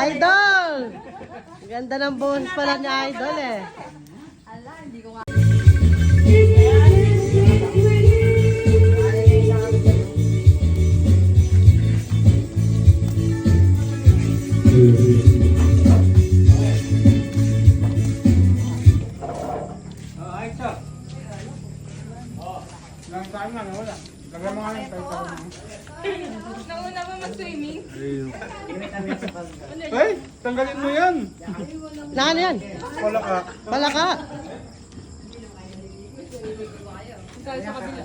Idol! Ganda ng bones pala ni Idol eh. Nauna ba mag-swimming? Ay, tanggalin mo yan. Na ano yan? Wala ka. Palaka. Sa kabila.